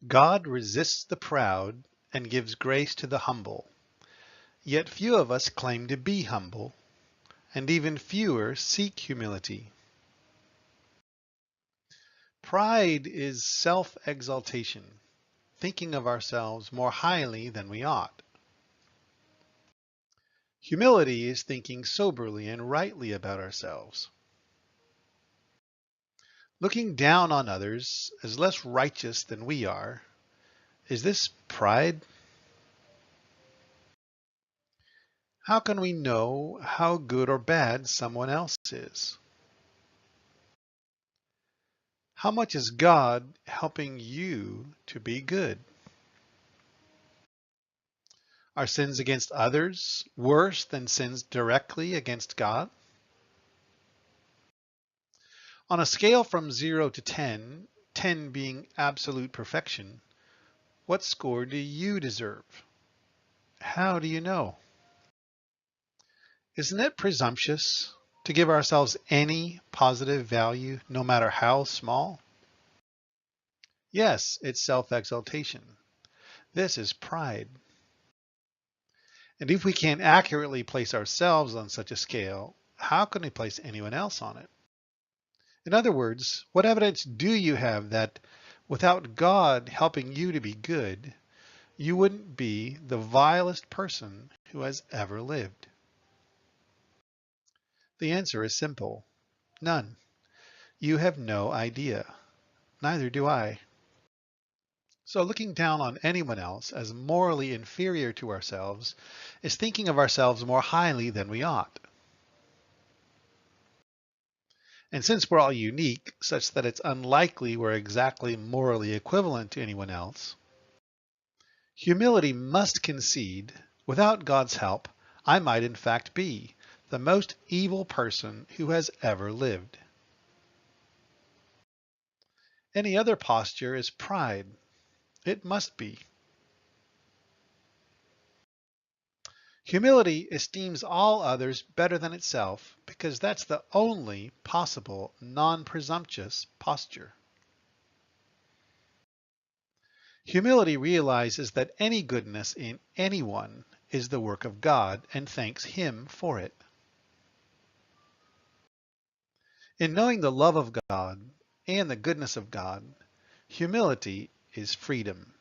God resists the proud and gives grace to the humble. Yet few of us claim to be humble, and even fewer seek humility. Pride is self-exaltation, thinking of ourselves more highly than we ought. Humility is thinking soberly and rightly about ourselves. Looking down on others as less righteous than we are, is this pride? How can we know how good or bad someone else is? How much is God helping you to be good? Are sins against others worse than sins directly against God? On a scale from 0 to 10, 10 being absolute perfection, what score do you deserve? How do you know? Isn't it presumptuous to give ourselves any positive value, no matter how small? Yes, it's self-exaltation. This is pride. And if we can't accurately place ourselves on such a scale, how can we place anyone else on it? In other words, what evidence do you have that without God helping you to be good, you wouldn't be the vilest person who has ever lived? The answer is simple. None. You have no idea. Neither do I. So looking down on anyone else as morally inferior to ourselves is thinking of ourselves more highly than we ought. And since we're all unique, such that it's unlikely we're exactly morally equivalent to anyone else, humility must concede, without God's help, I might in fact be the most evil person who has ever lived. Any other posture is pride. It must be. Humility esteems all others better than itself because that's the only possible non-presumptuous posture. Humility realizes that any goodness in anyone is the work of God and thanks Him for it. In knowing the love of God and the goodness of God, humility is freedom.